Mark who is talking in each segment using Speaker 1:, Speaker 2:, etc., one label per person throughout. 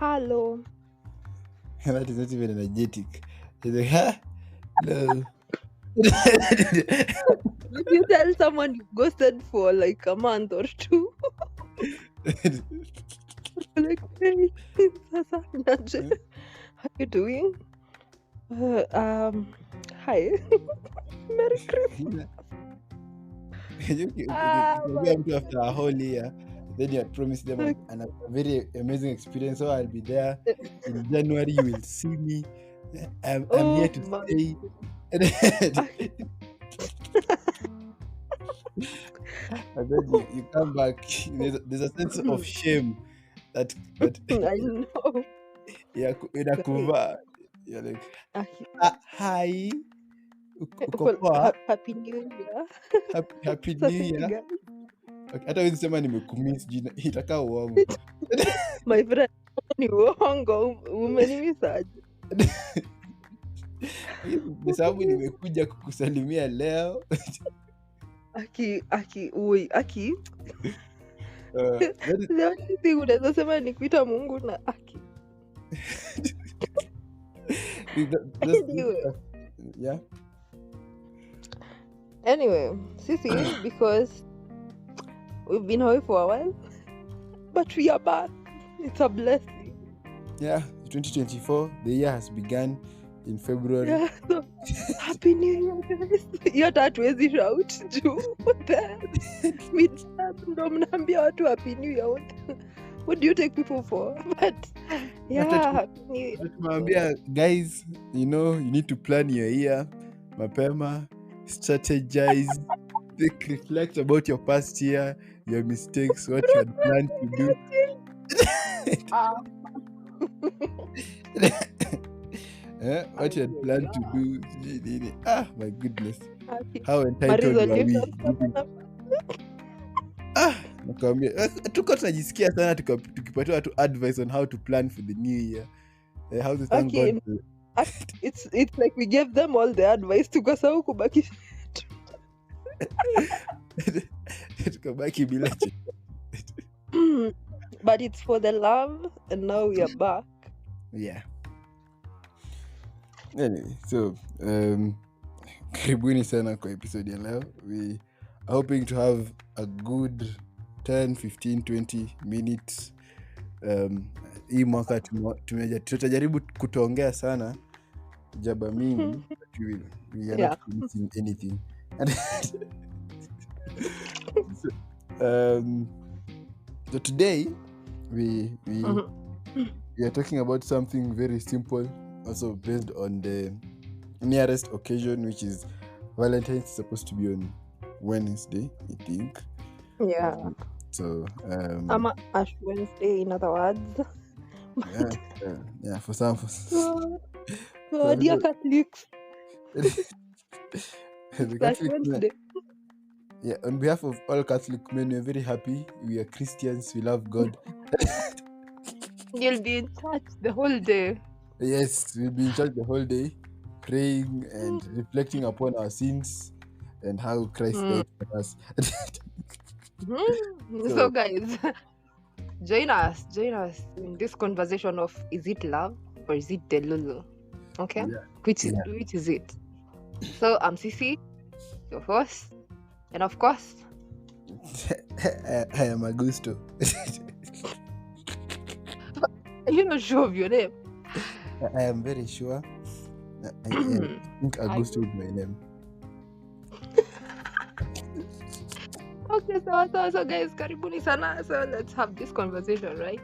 Speaker 1: Hello.
Speaker 2: That is not even energetic. He's like, huh? No.
Speaker 1: You tell someone you ghosted for like a month or two. Like, hey, Sasa, Naje, how you doing? Hi. Merry Christmas.
Speaker 2: Ukiambia mtu after a whole year, then you had promised them a very amazing experience. So I'll be there in January. You will see me. I'm here to
Speaker 1: my.
Speaker 2: stay. And then you come back. There's a sense of shame that
Speaker 1: I know.
Speaker 2: inakuvaa. You're like,
Speaker 1: Aki-
Speaker 2: hi, uko
Speaker 1: Well,
Speaker 2: poa?
Speaker 1: Happy New Year.
Speaker 2: Happy New
Speaker 1: Sasa
Speaker 2: Year.
Speaker 1: guys,
Speaker 2: Okay, hata wezi sema nimekumiss jina itakaa uongo.
Speaker 1: my friend, ni uongo, umenimisaje?
Speaker 2: Ni sababu nimekuja kukusalimia leo.
Speaker 1: Aki,
Speaker 2: That is-
Speaker 1: the only thing unaweza sema ni kuita Mungu na Aki. Anyway.
Speaker 2: Yeah.
Speaker 1: Anyway, Sisi, because we've been away for a while, but we are back. It's a blessing.
Speaker 2: Yeah, 2024, the year has begun in February.
Speaker 1: Yeah, so Happy New Year, guys. Hiyo hata hatuwezi shout juu. Ndo mnaambia watu Happy New Year. What do you take people for? But yeah, Happy New Year.
Speaker 2: Tumewambia guys, you know, you need to plan your year mapema, strategize, reflect about your past year, your mistakes, what you had planned to do. What you had planned to do. My goodness. How entitled were we? Nakwambia tuko tunajisikia sana tukipatia watu advice on how to plan for the new year. How to thank God.
Speaker 1: It's like we gave them all the advice tukasahau kubaki
Speaker 2: tukabaki bila
Speaker 1: but it's for the love and now we are back.
Speaker 2: Yeah. Anyway, so karibuni sana kwa episode ya leo. We are hoping to have a good 10, 15, 20 minutes. Hii mwaka tutajaribu kutoongea sana jaba mingi, but we are not promising anything. So today we are talking about something very simple, also based on the nearest occasion, which is Valentine's. Is supposed to be on Wednesday, I think.
Speaker 1: Yeah.
Speaker 2: So
Speaker 1: Ash Wednesday, in other words.
Speaker 2: Yeah, for some.
Speaker 1: Dear Catholics.
Speaker 2: The Catholic, yeah, on behalf of all Catholic men, we're very happy. We are Christians. We love God.
Speaker 1: You'll be in church the whole day.
Speaker 2: Yes, we'll be in church the whole day, praying and reflecting upon our sins and how Christ died for us.
Speaker 1: So guys, join us in this conversation of, is it love or is it Delulu? Okay?
Speaker 2: Yeah.
Speaker 1: Which is it? So I'm Sisi, your host, and of course
Speaker 2: I am Augusto.
Speaker 1: You're not sure of your name?
Speaker 2: I am very sure. I think Augusto is my name.
Speaker 1: Okay, so guys, karibuni sana. So let's have this conversation, right?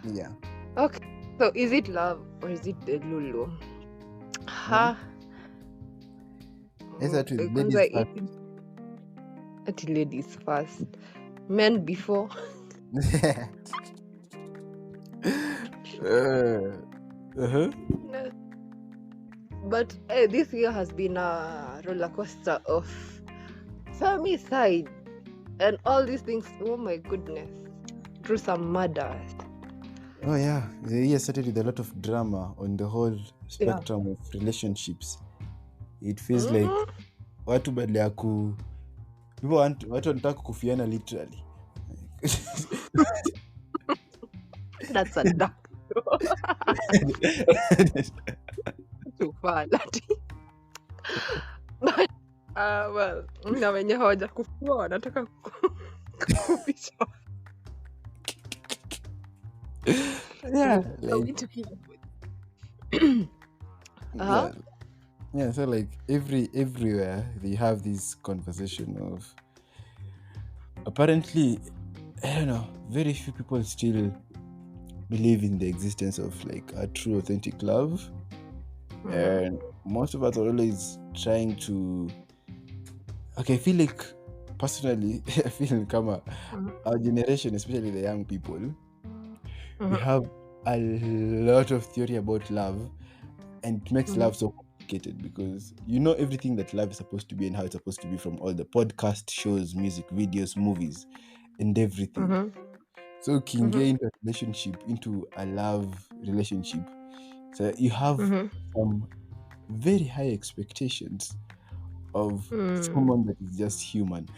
Speaker 2: Yeah.
Speaker 1: Okay. So is it love or is it Delulu?
Speaker 2: Yes,
Speaker 1: ladies first. Men before. But this year has been a roller coaster of femicide and all these things. Oh my goodness. Through some murders.
Speaker 2: Oh yeah, the year started with a lot of drama on the whole spectrum of relationships. It feels like watu badala ya watu wanataka kufiana literally.
Speaker 1: That's a dark Too far, Lati. But well, na wenye hawaja kufua wanataka kuficha.
Speaker 2: Yeah,
Speaker 1: Are we
Speaker 2: like
Speaker 1: talking about?
Speaker 2: yeah, so like everywhere they have this conversation of, apparently, I don't know, very few people still believe in the existence of like a true authentic love. And most of us are always trying to, okay, I feel like personally I feel like our generation, especially the young people, we have a lot of theory about love, and it makes love so complicated because you know everything that love is supposed to be and how it's supposed to be from all the podcast shows, music videos, movies, and everything. So you can get into a relationship, into a love relationship, so you have some very high expectations of someone that is just human.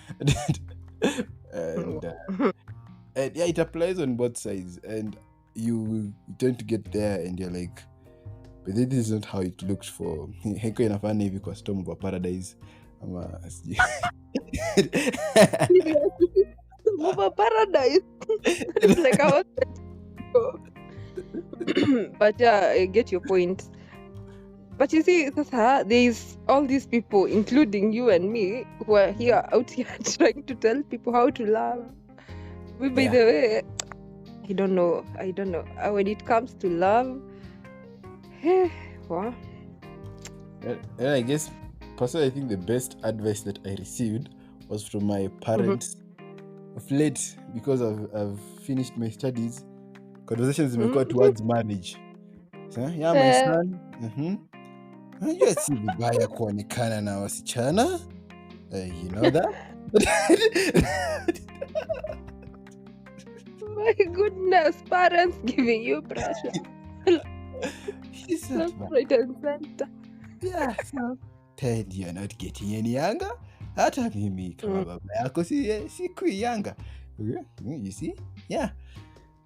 Speaker 2: and yeah, it applies on both sides, and you tend to get there and you're like, but this is not how it looked for heko inafanya hivi kwa Storm of Paradise ama
Speaker 1: Move a paradise. It's like I was but yeah, I get your point. But you see, there's all these people, including you and me, who are out here trying to tell people how to love. By the way, I don't know. When it comes to love, what?
Speaker 2: Yeah, I guess personally, I think the best advice that I received was from my parents of late, because I've finished my studies. Conversations zimekuwa towards marriage. So, yeah, my son. Unajua si vibaya kuonekana na wasichana. You know that?
Speaker 1: My goodness, parents giving you pressure.
Speaker 2: He's not bad.
Speaker 1: Right and center.
Speaker 2: Yeah, so Ted, you're not getting any younger. Hata mimi kama baba yako sikui younger. You see? Yeah.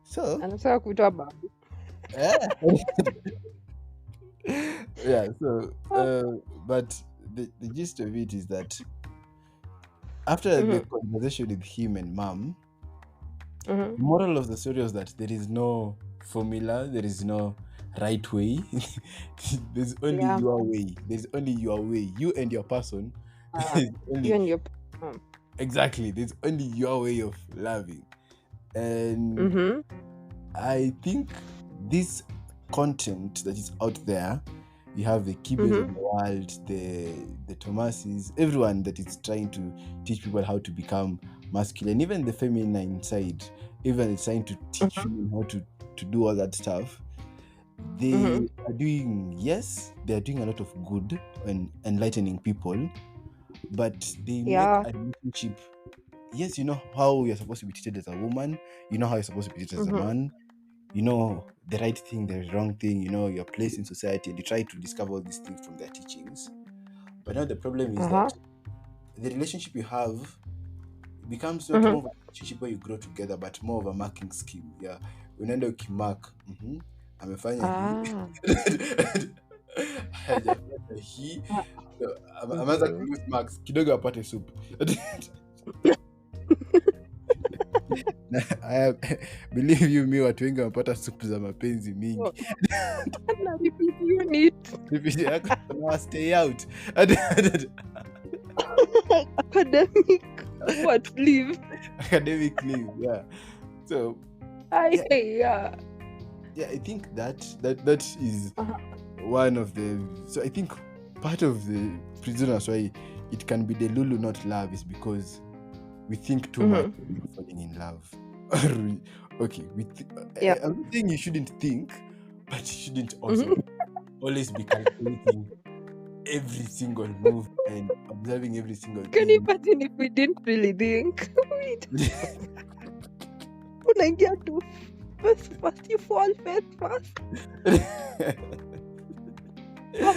Speaker 2: So
Speaker 1: anataka kuitwa babu.
Speaker 2: Yeah, so but the gist of it is that after the conversation with him and mom, the moral of the story was that there is no formula, there is no right way. There's only your way. There's only your way. You and your person.
Speaker 1: You and your
Speaker 2: exactly. There's only your way of loving. And I think this content that is out there, you have the Kibes of the world, the Thomases, everyone that is trying to teach people how to become masculine, even the feminine side, even trying to teach women how to do all that stuff. They are doing, they are doing a lot of good and enlightening people, but they make a relationship. Yes, you know how you're supposed to be treated as a woman, you know how you're supposed to be treated as a man, you know the right thing, the wrong thing, you know your place in society, and you try to discover all these things from their teachings. But now the problem is that the relationship you have becomes not more of a relationship where you grow together, but more of a marking scheme. Yeah, unaenda ukimark amefanya hii ameanza kulose marks kidogo apate soup. I believe you me, watu wengi wamepata supu za mapenzi mingi. Stay out.
Speaker 1: Academic leave,
Speaker 2: yeah. So I think that is one of the, so I think part of the prisoners why it can be Delulu, not love, is because we think too much when falling in love. Okay, I'm not saying you shouldn't think, but you shouldn't also always be calculating every single move and observing every single thing.
Speaker 1: Can you imagine if we didn't really think? Unaingia tu first, you fall face first.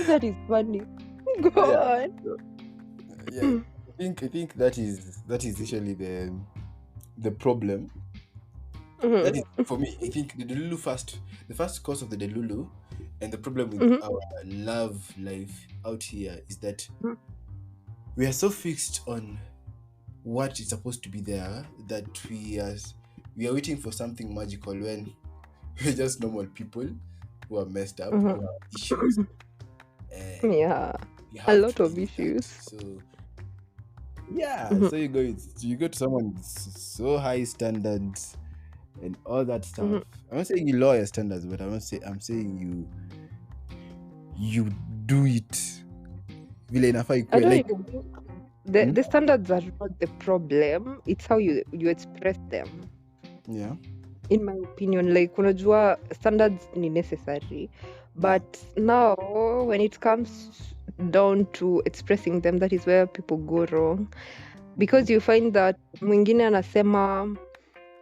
Speaker 1: That is funny. Go on.
Speaker 2: I think that is usually the problem. That
Speaker 1: Mhm.
Speaker 2: is for me. I think the first cause of the Delulu and the problem with
Speaker 1: Mhm.
Speaker 2: our love life out here is that
Speaker 1: Mhm.
Speaker 2: we are so fixed on what is supposed to be there that we are waiting for something magical when we're just normal people who are messed up, who
Speaker 1: Mhm.
Speaker 2: have issues, and
Speaker 1: Yeah,
Speaker 2: you
Speaker 1: a
Speaker 2: have to
Speaker 1: lot of
Speaker 2: deal with that.
Speaker 1: issues.
Speaker 2: So yeah,
Speaker 1: Mhm.
Speaker 2: so you go to someone with so high standards and all that stuff.
Speaker 1: Mhm.
Speaker 2: I'm not saying you lower your standards, but I'm saying you do it. Vile inafaa
Speaker 1: I
Speaker 2: ikuwe,
Speaker 1: don't
Speaker 2: like
Speaker 1: even think the standards are not the problem. It's how you express them.
Speaker 2: yeah,
Speaker 1: In my opinion, like unajua standards ni necessary,
Speaker 2: yeah.
Speaker 1: but now when it comes down to expressing them, that is where people go wrong, because you find that mwingine anasema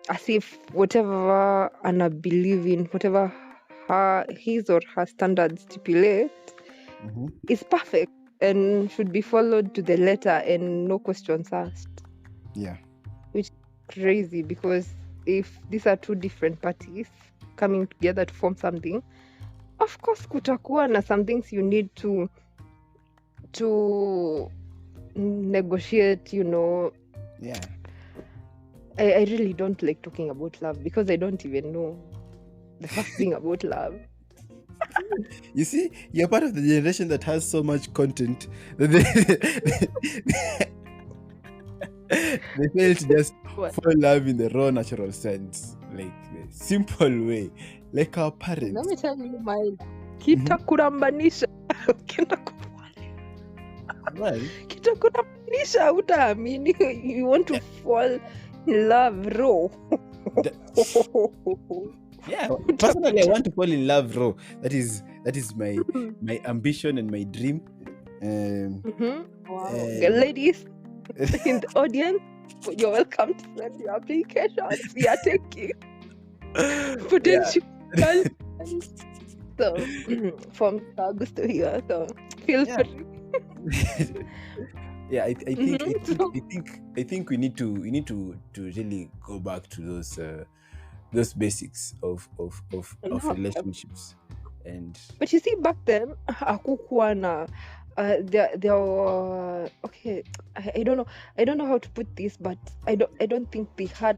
Speaker 1: as if whatever ana believe in, whatever his or her standards stipulate
Speaker 2: Mm-hmm.
Speaker 1: is perfect and should be followed to the letter and no questions asked,
Speaker 2: Yeah.
Speaker 1: which is crazy, because if these are two different parties coming together to form something, of course kutakuwa na some things you need to negotiate,
Speaker 2: Yeah.
Speaker 1: I really don't like talking about love because I don't even know the first thing about love.
Speaker 2: You see, you're part of the generation that has so much content that they fail to just
Speaker 1: What?
Speaker 2: fall in love in the raw natural sense, like the simple way, like our
Speaker 1: Let
Speaker 2: parents.
Speaker 1: me tell you mine. Kitakurambanisha. Ukienda
Speaker 2: Well,
Speaker 1: kitakurambanisha, utaamini. You want to fall in love raw.
Speaker 2: yeah. Personally, I want to fall in love raw. That is my ambition and my dream.
Speaker 1: Wow.
Speaker 2: And
Speaker 1: Ladies in the audience, you're welcome to send your applications. We are taking potential girlfriends. So from August to here, so feel
Speaker 2: yeah.
Speaker 1: free.
Speaker 2: Yeah,
Speaker 1: So,
Speaker 2: I think we need to really go back to those basics of
Speaker 1: no,
Speaker 2: relationships. And
Speaker 1: but you see, back then, hakukuwa na there were okay. I don't know. I don't know how to put this, but I don't think they had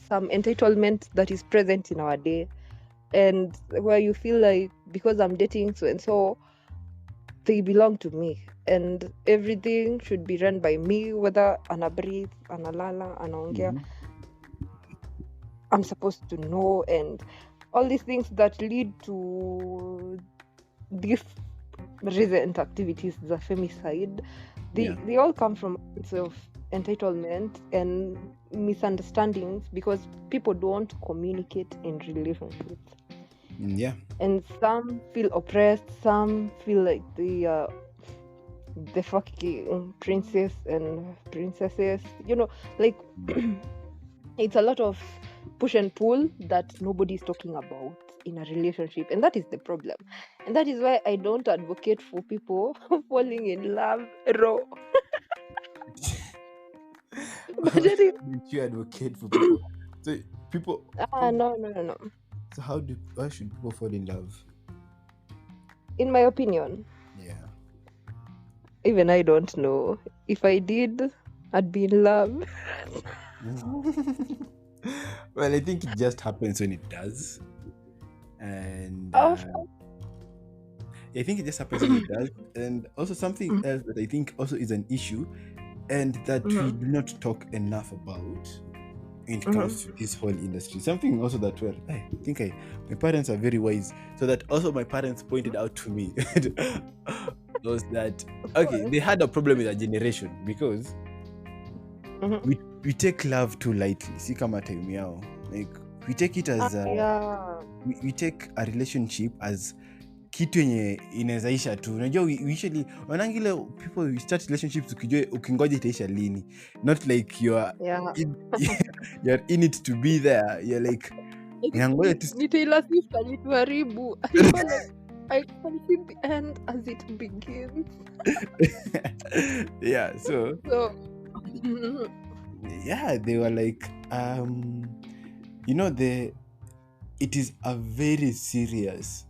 Speaker 1: some entitlement that is present in our day, and where you feel like because I'm dating so and so, they belong to me, and everything should be run by me, whether ana breathe, analala, anaongea.
Speaker 2: mhm,
Speaker 1: I'm supposed to know, and all these things that lead to these recent activities, the femicide,
Speaker 2: yeah,
Speaker 1: they all come from a sense of entitlement and misunderstandings because people don't communicate in relationships.
Speaker 2: yeah,
Speaker 1: And some feel oppressed, some feel like the fucking princess and princesses, like it's a lot of push and pull that nobody's talking about in a relationship, and that is the problem, and that is why I don't advocate for people falling in love raw. But
Speaker 2: Why
Speaker 1: it is,
Speaker 2: would you advocate for people? So people,
Speaker 1: no.
Speaker 2: so why should people fall in love?
Speaker 1: In my opinion,
Speaker 2: Yeah.
Speaker 1: even I don't know. If I did, I'd be in love.
Speaker 2: Well, I think it just happens when it does, and
Speaker 1: Of
Speaker 2: I think it just happens when it does. And also something else that I think also is an issue, and that we do not talk enough about when it comes to this whole industry. Something also that my parents are very wise, so that also my parents pointed out to me was that okay, they had a problem with a generation because we take love too lightly. See kama time yao. Like we take it as
Speaker 1: yeah.
Speaker 2: we take a relationship as kitu yenye inawezaisha tu. Unajua we usually wanangile people we start relationships ukingoja itaisha lini, not like
Speaker 1: Yeah.
Speaker 2: you're in it to be there. You're like nangoja tu
Speaker 1: Ni Taylor Swift alituharibu. Alikuwa like, I can see the end as it begins.
Speaker 2: yeah, so
Speaker 1: So
Speaker 2: yeah, they were like it is a very serious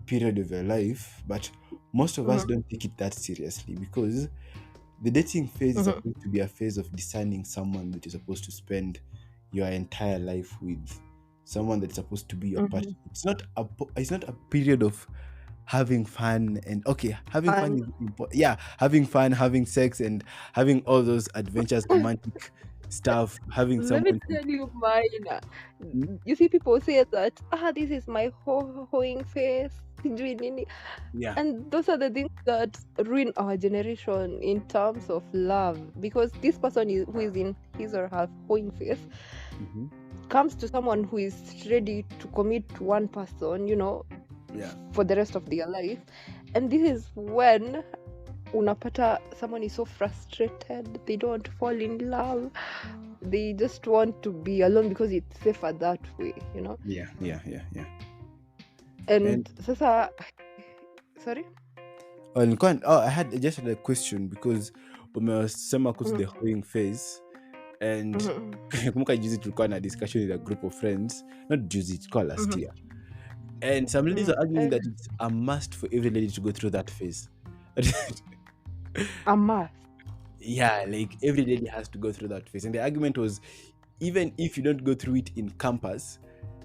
Speaker 2: period of your life, but most of us don't take it that seriously, because the dating phase is supposed to be a phase of discerning someone that you're supposed to spend your entire life with, someone that's supposed to be your partner. It's not a period of having fun, and okay, having fun
Speaker 1: And
Speaker 2: is important. Yeah, having fun, having sex, and having all those adventures, romantic stuff, having
Speaker 1: let me
Speaker 2: someone to.
Speaker 1: tell you mine.
Speaker 2: Hmm?
Speaker 1: You see, people say that, this is my hoeing face, sijui nini.
Speaker 2: Yeah.
Speaker 1: And those are the things that ruin our generation in terms of love, because this person who is in his or her hoeing phase
Speaker 2: Mhm.
Speaker 1: comes to someone who is ready to commit to one person,
Speaker 2: Yeah.
Speaker 1: for the rest of their life. And this is when unapata someone is so frustrated, they don't fall in love, they just want to be alone because it's safer that way.
Speaker 2: Yeah.
Speaker 1: And
Speaker 2: And
Speaker 1: sasa, sorry.
Speaker 2: I had just had a question, because umesema kuhusu the hoeing phase, and kumbuka juzi tulikuwa na discussion with a group of friends, not juzi, tulikuwa last year, and some ladies are arguing that it's a must for every lady to go through that phase.
Speaker 1: A must.
Speaker 2: Yeah, like every lady has to go through that phase, and the argument was, even if you don't go through it in campus,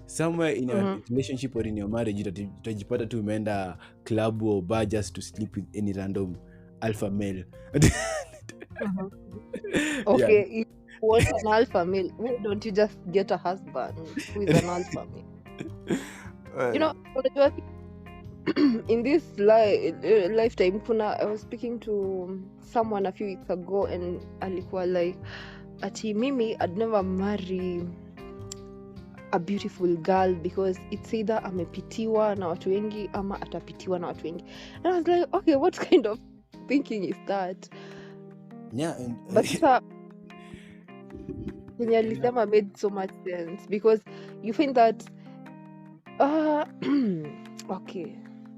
Speaker 2: somewhere in your relationship or in your marriage, utajipata tu umeenda club or bar just to sleep with any random alpha male.
Speaker 1: Okay, if you want an alpha male, why don't you just get a husband who is an alpha male? Unajua, in this lifetime, I was speaking to someone a few weeks ago, and alikuwa like, ati mimi I'd never marry a beautiful girl because it's either amepitiwa na watu wengi ama atapitiwa na watu wengi. And I was like, okay, what kind of thinking is that?
Speaker 2: Yeah, and
Speaker 1: but yenye alisema made so much sense, because you find that okay,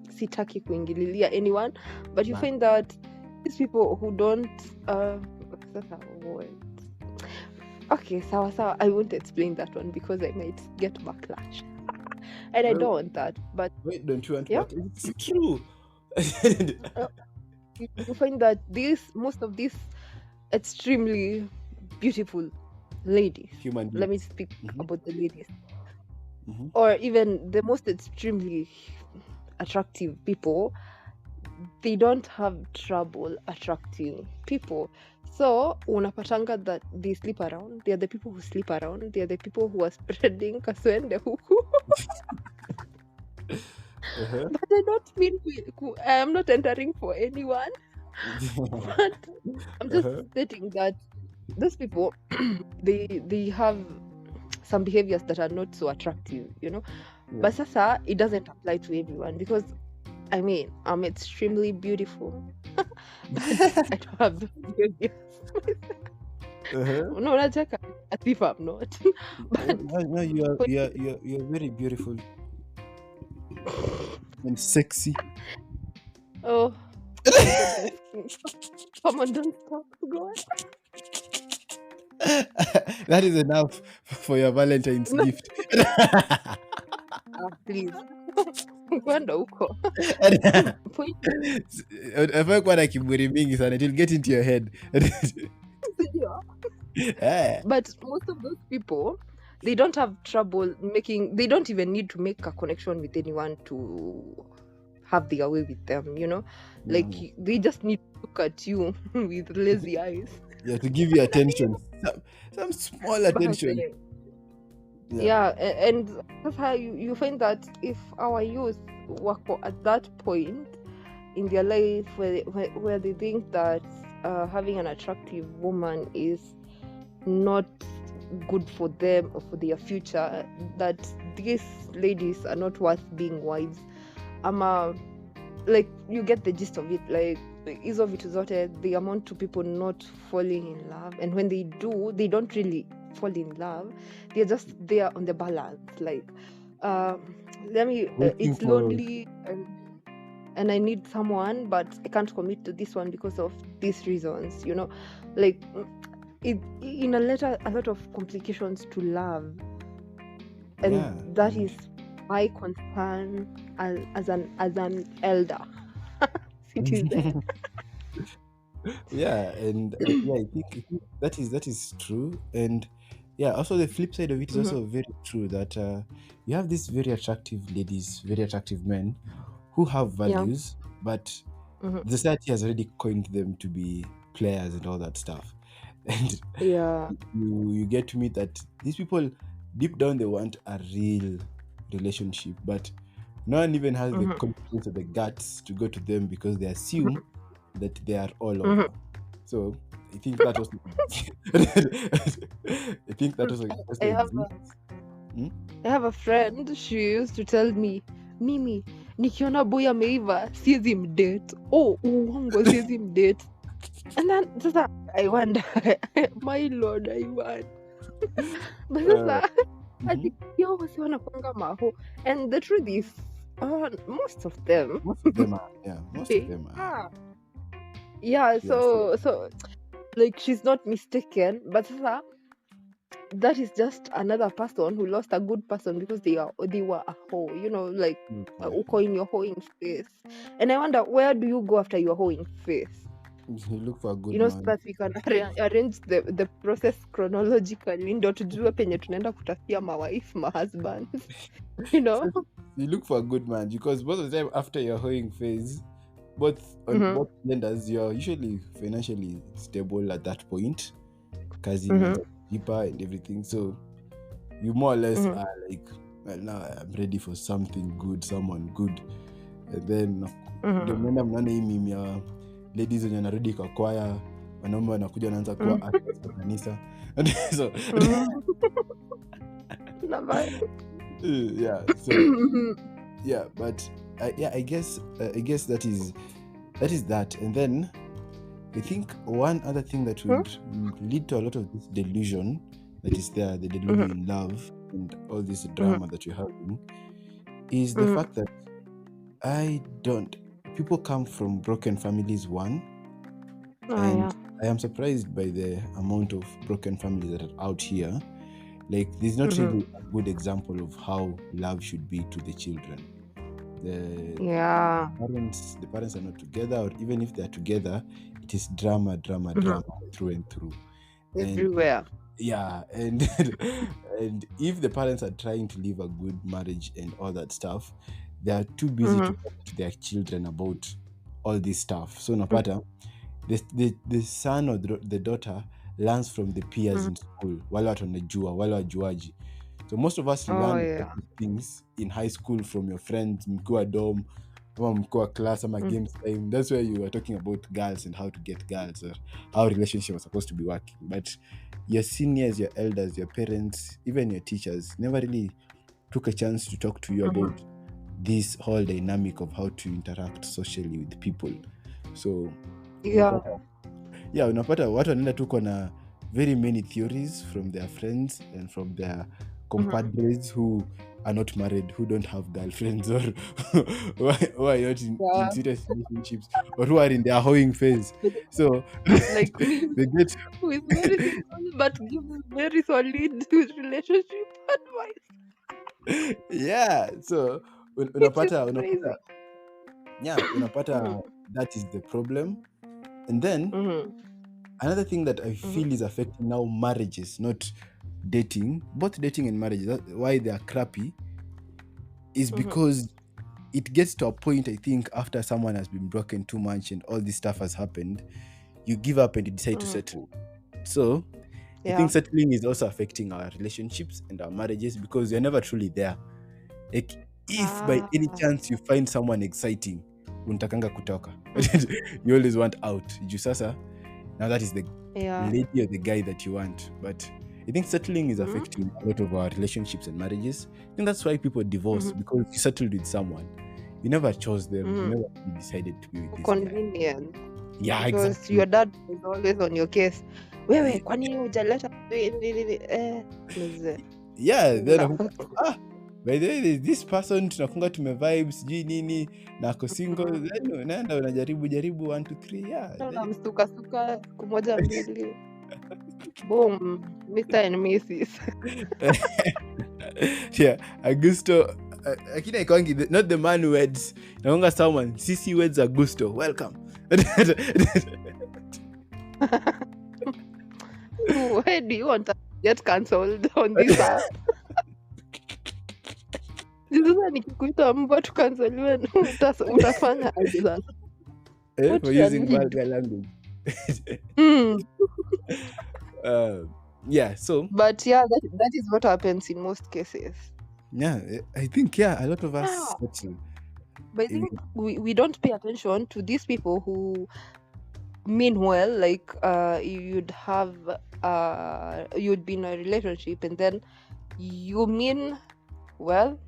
Speaker 1: sitaki kuingililia anyone, but you find that these people who don't okay, sawa, I won't explain that one because I might get backlash. And I don't want that. But
Speaker 2: wait, don't you want backlash? It's true.
Speaker 1: You find that most of these extremely beautiful ladies,
Speaker 2: Human beings.
Speaker 1: let me speak about the ladies, or even the most extremely attractive people, they don't have trouble attracting people. So unapatanga that they sleep around. They are the people who sleep around. They are the people who are spreading kaswende huku. But I don't mean I am not entering for anyone. But I'm just stating that those people, they have some behaviors that are not so attractive, But sasa, it doesn't apply to everyone, because I mean, I'm extremely beautiful. But I don't have those behaviors. No, not as if I'm not. But
Speaker 2: no, you're very beautiful and sexy.
Speaker 1: Oh, come on, don't stop, God.
Speaker 2: That is enough for your Valentine's gift.
Speaker 1: Please. Kwenda huko.
Speaker 2: Afai kuwa na kiburi mingi sana, it will get into your head.
Speaker 1: But most of those people, they don't have trouble they don't even need to make a connection with anyone to have their way with them, like they just need to look at you with lazy eyes.
Speaker 2: Yeah, to give you attention, some small attention.
Speaker 1: Yeah, and that's how you find that if our youth were at that point in their life where they think that having an attractive woman is not good for them or for their future, that these ladies are not worth being wives, like, you get the gist of it. Like, hizo vitu zote, they amount to people not falling in love, and when they do, they don't really fall in love. They're just there on the balance, like, it's lonely and I need someone, but I can't commit to this one because of these reasons, like, it inaleta a lot of complications to love. and
Speaker 2: Yeah,
Speaker 1: that
Speaker 2: and
Speaker 1: is my concern as an elder citizen.
Speaker 2: yeah, and yeah, I think that is true, and yeah, also the flip side of it is
Speaker 1: Mhm.
Speaker 2: also very true that you have these very attractive ladies, very attractive men who have
Speaker 1: Yeah.
Speaker 2: values, but
Speaker 1: Mhm.
Speaker 2: the society has already coined them to be players and all that stuff, and
Speaker 1: Yeah.
Speaker 2: you get to meet that these people deep down they want a real relationship, but no one even has the
Speaker 1: Mhm.
Speaker 2: confidence or the guts to go to them because they
Speaker 1: Mhm.
Speaker 2: assume that they are all
Speaker 1: Mhm.
Speaker 2: over. So I think that also I think that also
Speaker 1: I have a
Speaker 2: exists. Hmm?
Speaker 1: I have a friend, she used to tell me, Mimi, nikiona boy ameiva siwezi mdate. Oh, uongo siwezi mdate. And then sasa I wonder, my lord, I wonder. But
Speaker 2: Uh,
Speaker 1: sasa
Speaker 2: mhm.
Speaker 1: ati yo wasi wanakuanga maho. And the truth is, most of them,
Speaker 2: Most of them are, yeah, most of
Speaker 1: they
Speaker 2: them are.
Speaker 1: are. Yeah,
Speaker 2: Yeah, so
Speaker 1: so like she's not mistaken, but sasa that is just another person who lost a good person because they were a hoe, like uko
Speaker 2: exactly.
Speaker 1: in your hoeing phase. And I wonder, where do you go after your hoeing phase?
Speaker 2: You look for a good
Speaker 1: So
Speaker 2: man.
Speaker 1: that we can arrange the process chronologically, ndo tujue penye tunaenda kutafutia mawife mahusbands.
Speaker 2: So you look for a good man because most of the time after your hoeing phase, both on
Speaker 1: Mhm,
Speaker 2: both genders, you're usually financially stable at that point. Kazi
Speaker 1: mhm,
Speaker 2: imeanza kujipa and everything. So you more or less
Speaker 1: mhm,
Speaker 2: are like, well, now I'm ready for something good, someone good. And then ndio
Speaker 1: mhm,
Speaker 2: mnaenda mnaona hii meme ya ladies wenye wanarudi kwa kwaya, wanaume wanakuja wanaanza kuwa
Speaker 1: mhm,
Speaker 2: actors kwa kanisa. So
Speaker 1: mhm. Nava-
Speaker 2: yeah, so yeah, but I guess that is that. And then I think one other thing that would lead to a lot of this delusion that is there, the Delulu
Speaker 1: Mhm,
Speaker 2: in love and all this
Speaker 1: mhm,
Speaker 2: drama that you're having, is the
Speaker 1: mhm.
Speaker 2: fact that people come from broken families, one,
Speaker 1: Ah,
Speaker 2: and
Speaker 1: yeah.
Speaker 2: I am surprised by the amount of broken families that are out here. Like, there's not
Speaker 1: Mhm.
Speaker 2: really a good example of how love should be to the children. The
Speaker 1: Yeah.
Speaker 2: parents are not together, or even if they're together, it is drama
Speaker 1: Mhm.
Speaker 2: through and through. And
Speaker 1: Everywhere.
Speaker 2: yeah, and and if the parents are trying to live a good marriage and all that stuff, they are too busy to
Speaker 1: Mhm,
Speaker 2: talk to their children about all this stuff. So
Speaker 1: mhm,
Speaker 2: napata the son or the daughter learns from the peers
Speaker 1: mhm.
Speaker 2: in school, wale watu wanajua, wale wajuaji. So most of us
Speaker 1: Oh,
Speaker 2: learn all
Speaker 1: yeah.
Speaker 2: these things in high school from your friends, mkiwa dorm, ama mkiwa class, ama
Speaker 1: Mm,
Speaker 2: games time. That's where you are talking about girls and how to get girls, or how relationships are supposed to be working. But your seniors, your elders, your parents, even your teachers never really took a chance to talk to you
Speaker 1: mhm.
Speaker 2: about this whole dynamic of how to interact socially with people. So
Speaker 1: Yeah.
Speaker 2: unapata watu wanaenda tuko na very many theories from their friends and from their
Speaker 1: Mhm.
Speaker 2: compadres who are not married, who don't have girlfriends, or who are not in
Speaker 1: Yeah.
Speaker 2: serious relationships, or who are in their hoeing phase.
Speaker 1: Like
Speaker 2: So
Speaker 1: like me,
Speaker 2: they get
Speaker 1: who is very single but gives very solid relationship advice,
Speaker 2: yeah, so
Speaker 1: which is
Speaker 2: unapata
Speaker 1: crazy.
Speaker 2: unapata
Speaker 1: Mhm,
Speaker 2: that is the problem. And then
Speaker 1: mhm,
Speaker 2: another thing that I
Speaker 1: mhm,
Speaker 2: feel is affecting now marriages, not dating, both dating and marriages, why they are crappy, is
Speaker 1: mhm,
Speaker 2: because it gets to a point, I think, after someone has been broken too much and all this stuff has happened, you give up and you decide to
Speaker 1: mhm.
Speaker 2: settle. So I
Speaker 1: Yeah.
Speaker 2: think settling is also affecting our relationships and our marriages because you're never truly there. Like, if by any
Speaker 1: Ah.
Speaker 2: chance you find someone exciting, unatakanga kutoka. You always want out. Juu sasa, now that is the
Speaker 1: Yeah.
Speaker 2: lady or the guy that you want. But I think settling is
Speaker 1: Mhm,
Speaker 2: affecting a lot of our relationships and marriages. I think that's why people divorce,
Speaker 1: mhm,
Speaker 2: because you settled with someone. You never chose them. You
Speaker 1: mhm.
Speaker 2: never really decided to be with this guy.
Speaker 1: Convenient.
Speaker 2: Yeah,
Speaker 1: Because
Speaker 2: exactly.
Speaker 1: your dad is always on your case. Wewe, kwa nini hujaleta mzee,
Speaker 2: Yeah, then
Speaker 1: ina
Speaker 2: I'm like,
Speaker 1: affect.
Speaker 2: by the way, there's this person tunakunga tumevibe sijui nini na ako single,
Speaker 1: Mhm.
Speaker 2: then unaenda unajaribu 1 2 3, yeah, then
Speaker 1: Unamsuka-suka siku moja mbili. Boom. Mr. and Mrs.
Speaker 2: Yeah, Augusto. Akina Ikwangi, not the man who heads. Naonga someone. CC words Augusto. Welcome.
Speaker 1: Where do you want to get cancelled on this app? Sasa nikikuita mbwa tukanseliwe utafanya aje sasa? What
Speaker 2: For
Speaker 1: shall
Speaker 2: using
Speaker 1: we do?
Speaker 2: vulgar language.
Speaker 1: Mm.
Speaker 2: Yeah, so
Speaker 1: But yeah, that is what happens in most cases.
Speaker 2: yeah, I think a lot of us
Speaker 1: Ah.
Speaker 2: settle.
Speaker 1: But I think we don't pay attention to these people who mean well. Like you'd be in a relationship and then you mean well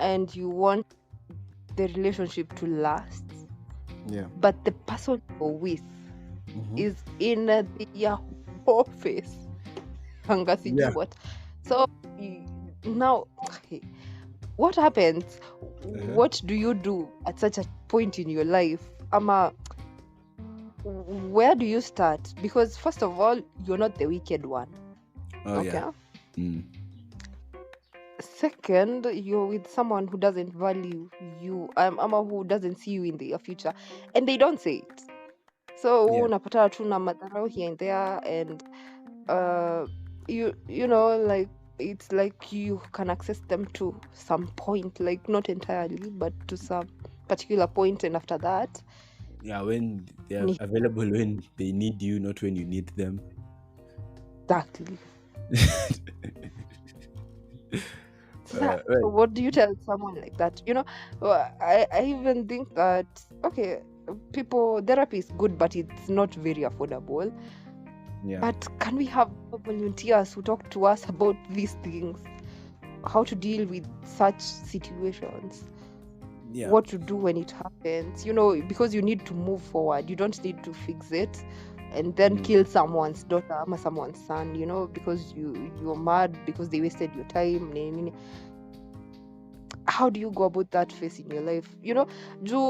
Speaker 1: and you want the relationship to last.
Speaker 2: Yeah.
Speaker 1: But the person you're with is in their office.
Speaker 2: Yeah.
Speaker 1: What? So now, what happens? What do you do at such a point in your life? Where do you start? Because first of all, you're not the wicked one. Okay.
Speaker 2: Yeah.
Speaker 1: Second, you're with someone who doesn't value you. Who doesn't see you in the future, and they don't say it. So unapata tu na madharau here and there, and you know, like it's like you can access them to some point, like not entirely, but to some particular point, and after that,
Speaker 2: when they are available when they need you, not when you need them.
Speaker 1: Exactly. What do you tell someone like that? You know, I even think that therapy is good, but it's not very affordable.
Speaker 2: Yeah.
Speaker 1: But can we have volunteers who talk to us about these things? How to deal with such situations?
Speaker 2: Yeah.
Speaker 1: What to do when it happens? You know, because you need to move forward. You don't need to fix it and then kill someone's daughter or someone's son, you know, because you're mad because they wasted your time. How do you go about that phase in your life? You know,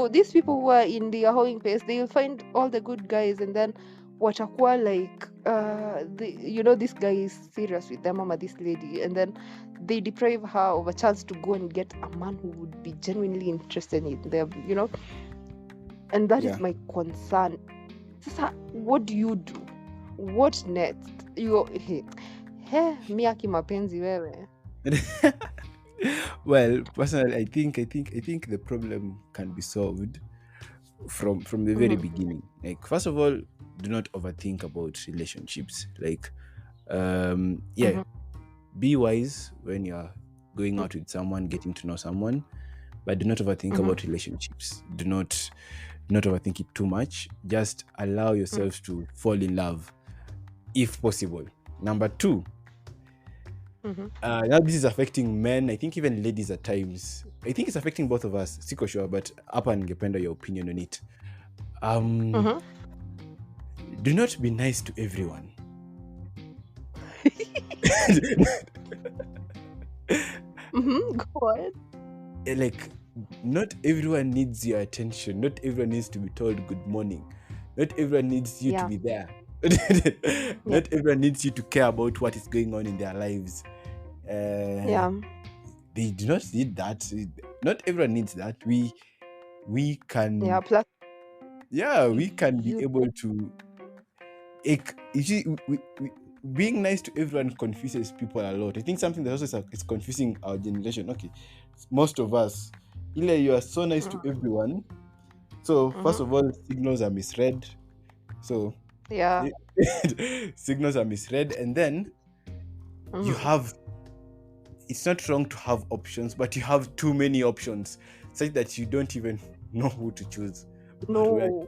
Speaker 1: these people who are in the hoeing phase, they will find all the good guys and then watakuwa like this guy is serious with them, mama, this lady, and then they deprive her of a chance to go and get a man who would be genuinely interested in them, you know. And that is my concern. Sasa, what do you do? What next? Miaki mapenzi wewe.
Speaker 2: Well, personally, I think the problem can be solved from the very beginning. Like, first of all, do not overthink about relationships. Like, be wise when you're going out with someone, getting to know someone, but do not overthink about relationships. Do not overthink it too much. Just allow yourself to fall in love, if possible. Number 2. Now this is affecting men. I think even ladies at times. I think it's affecting both of us. Siko sure, but hapa ningependa your opinion on it. Do not be nice to everyone.
Speaker 1: Go on.
Speaker 2: Like, not everyone needs your attention. Not everyone needs to be told good morning. Not everyone needs you to be there. Not everyone needs you to care about what is going on in their lives. They do not need that. Not everyone needs that. We can. We can be able to. Being nice to everyone confuses people a lot. I think something that also is confusing our generation. Okay, most of us, you are so nice to everyone. So first of all, signals are misread. So signals are misread, and then you have. It's not wrong to have options, but you have too many options, such that you don't even know who to choose.
Speaker 1: No,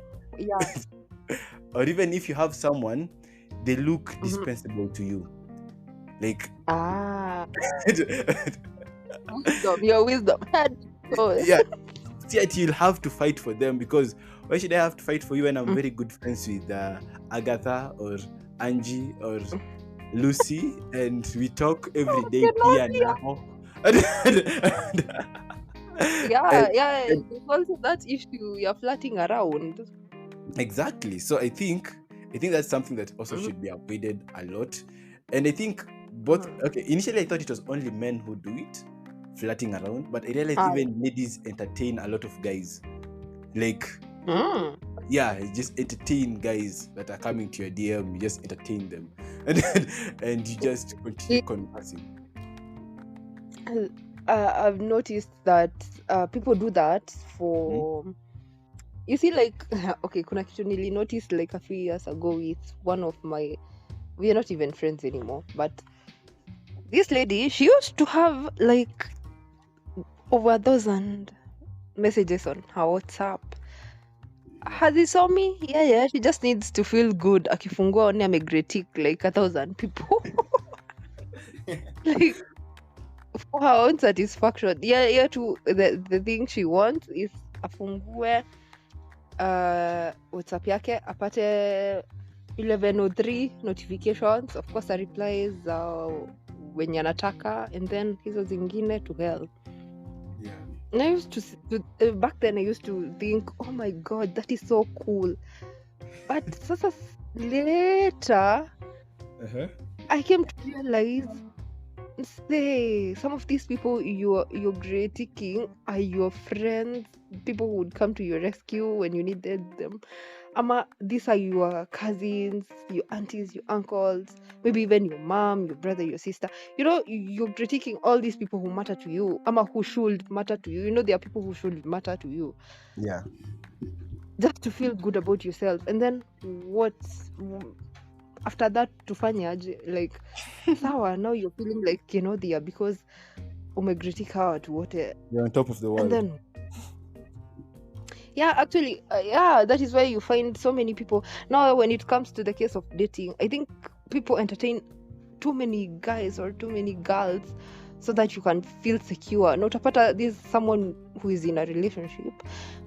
Speaker 2: or even if you have someone, they look dispensable to you. Like
Speaker 1: your wisdom.
Speaker 2: Yet you'll have to fight for them, because why should I have to fight for you when I'm very good friends with Agatha or Angie or Lucy, and we talk every day now.
Speaker 1: It's also that issue you're flirting around.
Speaker 2: Exactly. So I think that's something that also should be avoided a lot. And I think both. Okay, initially I thought it was only men who do it, flirting around, but I realized even ladies entertain a lot of guys. Like, yeah, just entertain guys that are coming to your DM. You just entertain them, and you just continue conversing.
Speaker 1: I've noticed that people do that for you see, like, okay, kuna kitu nili noticed like a few years ago with one of my, we are not even friends anymore, but this lady, she used to have like over 1,000 messages on her WhatsApp. Hazisomi, yeah, she just needs to feel good. Akifungua one amegretik like 1,000 people. Like, for her own satisfaction. Yeah, to the thing she wants is afungue WhatsApp yake apate 1103 notifications, of course replies wenye anataka, and then hizo zingine to hell.
Speaker 2: Yeah.
Speaker 1: And I used to back then I used to think, oh my god, that is so cool. But sasa later I came to realize, say, some of these people you're critiquing are your friends, people who would come to your rescue when you needed them. Ama these are your cousins, your aunties, your uncles, maybe even your mom, your brother, your sister. You know, you're critiquing all these people who matter to you, ama who should matter to you. You know, there are people who should matter to you.
Speaker 2: Yeah.
Speaker 1: Just to feel good about yourself. And then after that tufanyaje, like sawa, now you're feeling like you know they are, because umegritika watu wote,
Speaker 2: you're on top of the world.
Speaker 1: and then yeah, actually that is why you find so many people now when it comes to the case of dating. I think people entertain too many guys or too many girls so that you can feel secure. Na utapata this someone who is in a relationship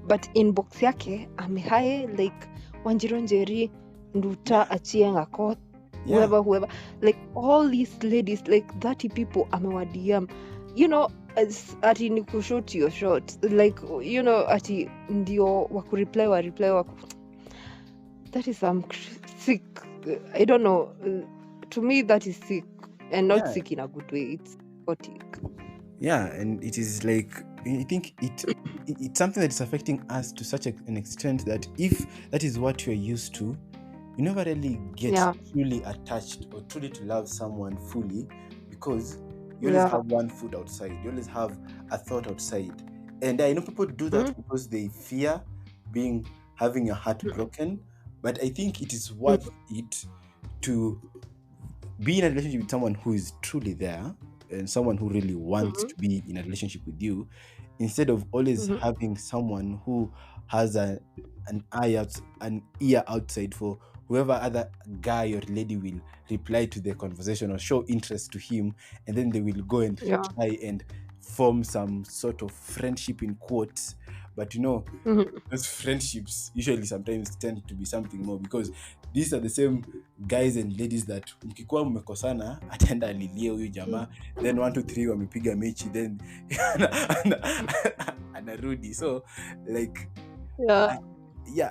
Speaker 1: but inbox yake amehae like Wanjiru Njeri, Nduta, Achieng, Akot, whoever, like all these ladies, like 30 people amewa DM, you know, as ati ni kushoot your shot, like, you know, ati ndio wakureply waku. That is sick. I don't know, to me that is sick, and not sick in a good way. It's psychotic.
Speaker 2: Yeah, and it is like, I think it's something that is affecting us to such an extent that if that is what you're used to, you never really get truly attached or truly to love someone fully, because you always have one foot outside, you always have a thought outside. And I know people do that because they fear having your heart broken, but I think it is worth it to be in a relationship with someone who is truly there and someone who really wants to be in a relationship with you, instead of always having someone who has an ear outside for whoever other guy or lady will reply to the conversation or show interest to him, and then they will go and try and form some sort of friendship in quotes. But you know, those friendships usually sometimes tend to be something more, because these are the same guys and ladies that mkikuwa mmekosana ataenda alilie huyu jamaa, then 1 2 3 wamepiga mechi, then anarudi. So like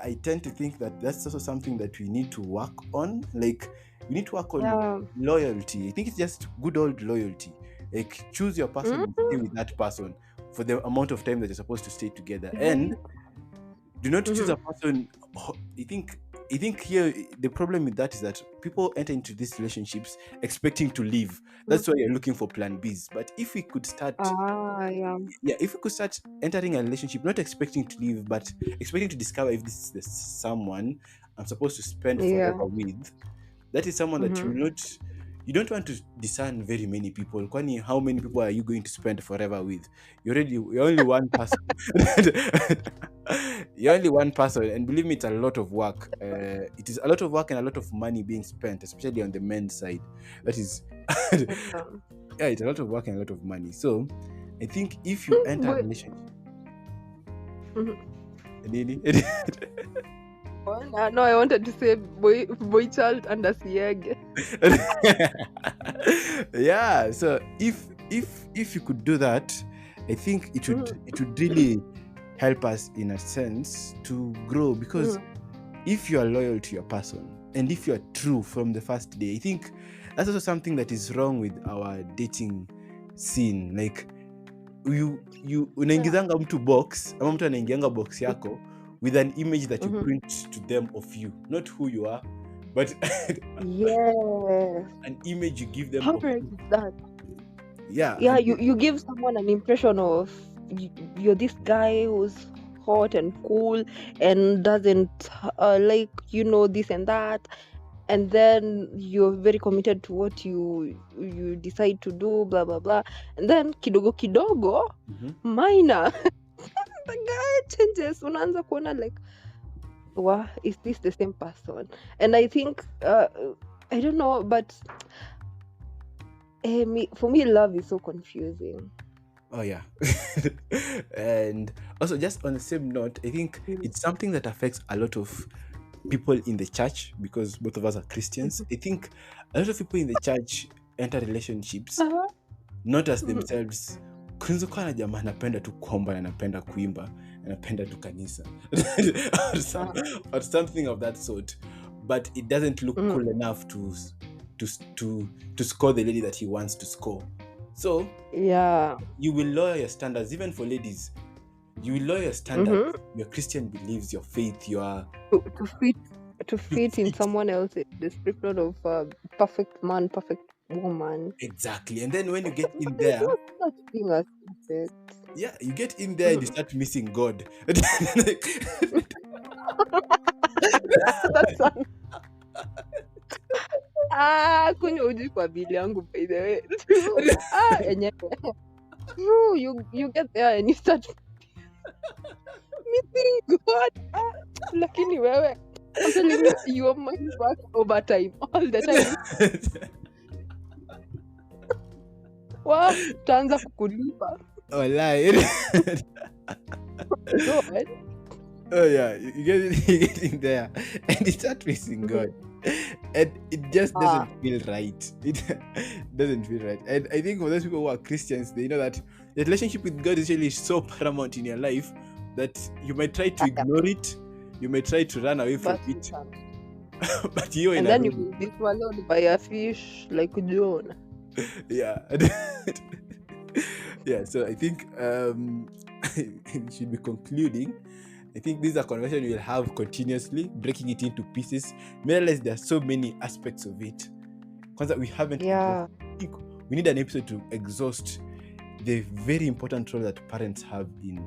Speaker 2: I tend to think that that's also something that we need to work on. Like, we need to work on loyalty. I think it's just good old loyalty. Like, choose your person and stay with that person for the amount of time that you're supposed to stay together. And do not choose a person. I think here the problem with that is that people enter into these relationships expecting to leave. That's why you're looking for plan Bs. But if we could start if we could start entering a relationship not expecting to leave, but expecting to discover if this is the someone I'm supposed to spend forever with, that is someone that you don't want to discern very many people. Kwani, how many people are you going to spend forever with? You're only one person. You're only one person, and believe me, it's a lot of work. It is a lot of work and a lot of money being spent, especially on the men's side. That is it's a lot of work and a lot of money. So I think if you enter a relationship
Speaker 1: no, I wanted to say boy child under Siege.
Speaker 2: Yeah, so if you could do that, I think it would really help us in a sense to grow, because if you are loyal to your person and if you are true from the first day, I think that's also something that is wrong with our dating scene. Like unaingizanga mtu box, ama mtu anaingianga box yako with an image that you print to them of you, not who you are, but
Speaker 1: Yes.
Speaker 2: an image you give them
Speaker 1: How
Speaker 2: of
Speaker 1: great
Speaker 2: you.
Speaker 1: is that?
Speaker 2: Yeah,
Speaker 1: Yeah, you give someone an impression of you're this guy who's hot and cool and doesn't like, this and that, and then you're very committed to what you decide to do, blah blah blah, and then kidogo kidogo minor the guy changes, unaanza kuona like, wow, is this the same person? And I think I don't know, but for me love is so confusing.
Speaker 2: Oh yeah. And also, just on the same note, I think it's something that affects a lot of people in the church, because both of us are Christians. I think a lot of people in the church enter relationships not as themselves. Kunaweza kuwa na jamaa anapenda tu kuomba, anapenda kuimba, anapenda tu kanisa or something of that sort, but it doesn't look cool enough to score the lady that he wants to score. So
Speaker 1: Yeah,
Speaker 2: you will lower your standards. Even for ladies, you will lower your standards, your Christian beliefs, your faith, your
Speaker 1: to fit in someone else's description of perfect man, perfect woman.
Speaker 2: exactly. And then when you get in there,
Speaker 1: There's no such thing as perfect.
Speaker 2: yeah, you get in there and you start missing God.
Speaker 1: That's kunywa uji kwa bili yangu, by the way. Enyewe. You get there and you start missing God. Lakini wewe, I'm telling you, your mind works overtime all the time. Utaanza kukulipa.
Speaker 2: Oh, lie.
Speaker 1: God.
Speaker 2: Oh yeah, you get in there and you start missing God, and it just doesn't feel right. It doesn't feel right. And I think for those people who are Christians, they know that the relationship with God is really so paramount in your life that you might try to ignore it, you may try to run away from it, but you're
Speaker 1: and then you will be swallowed by a fish like John.
Speaker 2: Yeah. Yeah, so I think we should be concluding. I think this is a conversation we'll have continuously, breaking it into pieces. We realize there are so many aspects of it. Because we haven't.
Speaker 1: Yeah.
Speaker 2: We need an episode to exhaust the very important role that parents have in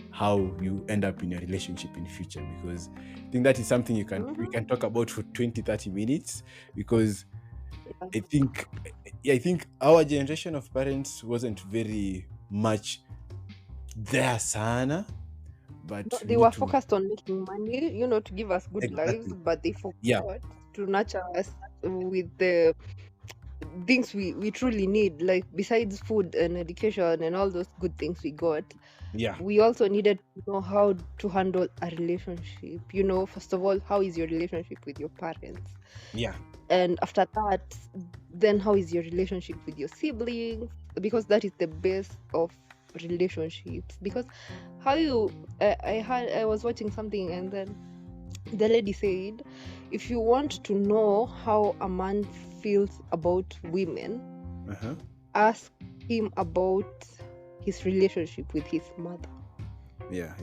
Speaker 2: how you end up in a relationship in future. Because I think that is something we can talk about for 20-30 minutes. Because I think our generation of parents wasn't very much there, sana. But
Speaker 1: they were focused on making money, to give us good lives, but they forgot to nurture us with the things we truly need, like besides food and education and all those good things we got.
Speaker 2: Yeah,
Speaker 1: we also needed to know how to handle a relationship. First of all, how is your relationship with your parents?
Speaker 2: Yeah.
Speaker 1: And after that, then how is your relationship with your siblings? Because that is the base of relationships. Because how I was watching something, and then the lady said, if you want to know how a man feels about women, ask him about his relationship with his mother.
Speaker 2: Yeah.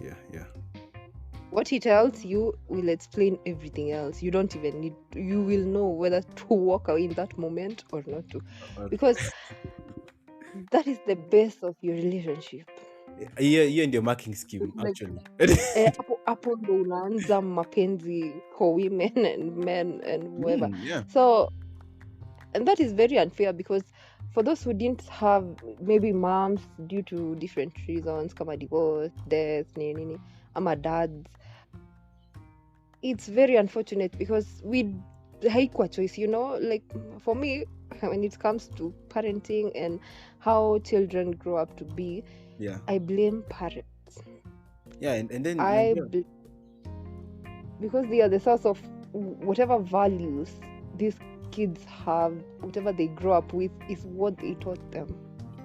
Speaker 1: What he tells you will explain everything else. You don't even need to, you will know whether to walk away in that moment or not to, because that is the base of your relationship.
Speaker 2: Hiyo ndio marking scheme, actually.
Speaker 1: Hapo ndo unaanza mapenzi for women and men and whoever.
Speaker 2: Yeah.
Speaker 1: So, and that is very unfair, because for those who didn't have maybe moms due to different reasons, kama divorce, death, nini, ama dads, it's very unfortunate, because we haikuwa choice, like for me, when it comes to parenting and how children grow up to be, I blame parents.
Speaker 2: Yeah, and then
Speaker 1: because they are the source of whatever values these kids have, whatever they grow up with is what they taught them.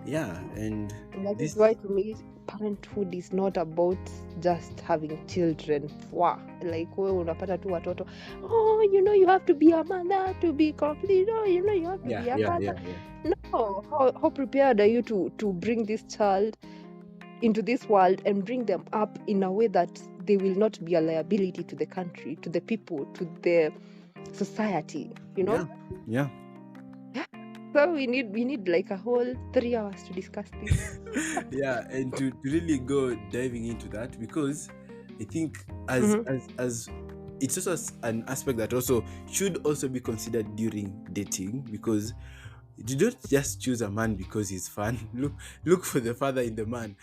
Speaker 2: Yeah, and
Speaker 1: And that is
Speaker 2: this,
Speaker 1: why to me parenthood is not about just having children. Wow. Like wewe unapata tu watoto. Oh, you have to be a mother to be complete. Oh, you have to
Speaker 2: yeah,
Speaker 1: be a
Speaker 2: yeah,
Speaker 1: father.
Speaker 2: yeah, yeah.
Speaker 1: No. How prepared are you to bring this child into this world and bring them up in a way that they will not be a liability to the country, to the people, to the society,
Speaker 2: Yeah, yeah.
Speaker 1: So we need like a whole 3 hours to discuss this.
Speaker 2: Yeah, and to really go diving into that, because I think as
Speaker 1: Mhm.
Speaker 2: as it's also an aspect that also should also be considered during dating, because you don't just choose a man because he's fun. Look for the father in the man.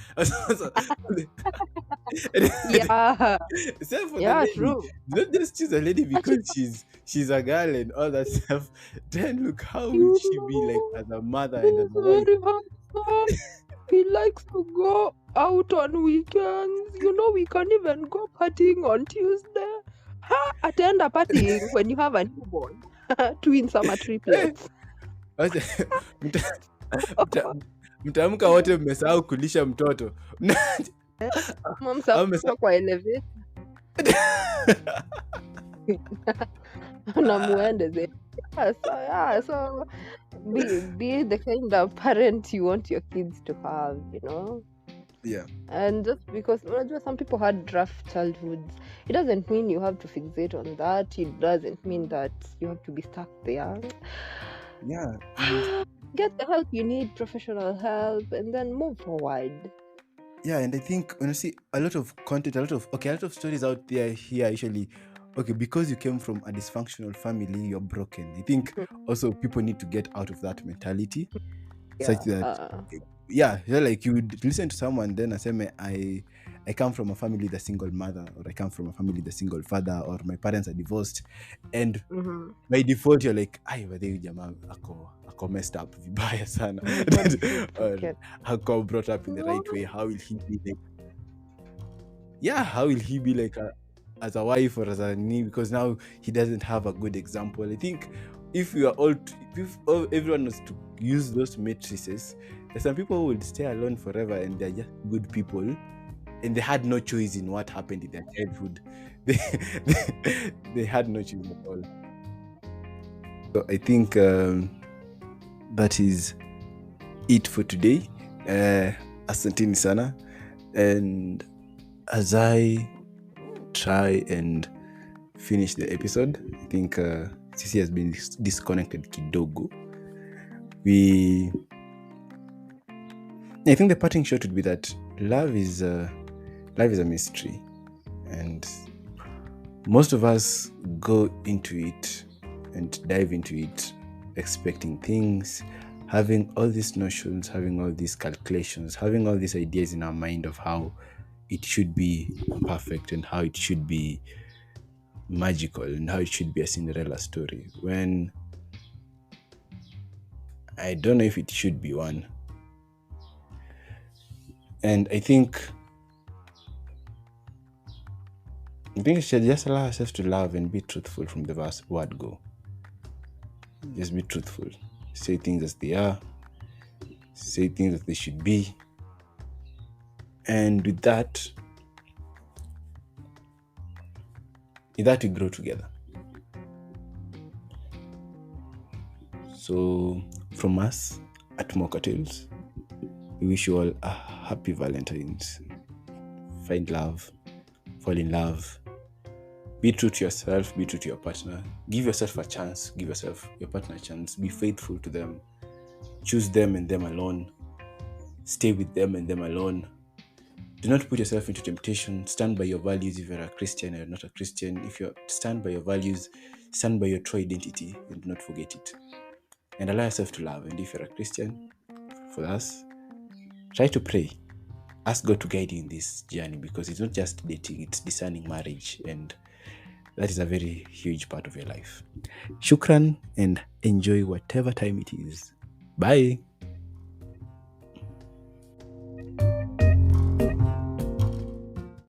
Speaker 1: Yeah,
Speaker 2: Except for the
Speaker 1: yeah,
Speaker 2: lady,
Speaker 1: true.
Speaker 2: don't just choose a lady
Speaker 1: Actually,
Speaker 2: because she's a girl and all that stuff. Then look, how will
Speaker 1: you
Speaker 2: she be like
Speaker 1: know,
Speaker 2: as a mother and as
Speaker 1: he's
Speaker 2: a wife?
Speaker 1: very handsome. He likes to go out on weekends. We can even go partying on Tuesday. Attend a partying when you have a newborn. Twins ama triplets.
Speaker 2: Wacha- mta- mta- Mtaamka wote mmesahau kulisha mtoto. Au mmesahau-
Speaker 1: Msafiri kwa elevator na muende ze. So be the kind of parent you want your kids to have,
Speaker 2: Yeah.
Speaker 1: And just because some people had rough childhoods, it doesn't mean you have to fixate on that. It doesn't mean that you have to be stuck there.
Speaker 2: Yeah. And
Speaker 1: Get the help you need, professional help, and then move forward.
Speaker 2: yeah, and I think when you see a lot of content, a lot of stories out there here usually, okay, because you came from a dysfunctional family, you're broken. I think also people need to get out of that mentality, such that yeah, like you would listen to someone then aseme I come from a family with a single mother, or I come from a family with a single father, or my parents are divorced, and by default you're like, ai wadhi jamaa ako messed up vibaya sana. Or ako brought up in the right way, how will he be like, yeah, how will he be like as a wife or as a knee, because now he doesn't have a good example. I think if we are all if everyone was to use those matrices, there's some people who would stay alone forever and they're just good people and they had no choice in what happened in their childhood. They had no choice at all. So I think that is it for today. Asanteni sana. And as I try and finish the episode, I think Sisi has been disconnected kidogo. I think the parting shot would be that love is a mystery, and most of us go into it and dive into it expecting things, having all these notions, having all these calculations, having all these ideas in our mind of how it should be perfect and how it should be magical and how it should be a Cinderella story, when I don't know if it should be one. And I think we should just allow ourselves to love and be truthful from the word go. Just be truthful. Say things as they are. Say things as they should be. And with that we grow together. So from us at Mochatales, we wish you all a happy Valentine's. Find love, fall in love, be true to yourself, be true to your partner. Give yourself a chance, give your partner a chance. Be faithful to them. Choose them and them alone. Stay with them and them alone. Do not put yourself into temptation. Stand by your values if you're a Christian or not a Christian. If you stand by your values, stand by your true identity and do not forget it. And allow yourself to love. And if you're a Christian, for us, try to pray. Ask God to guide you in this journey, because it's not just dating, it's discerning marriage, and that is a very huge part of your life. Shukran, and enjoy whatever time it is. Bye.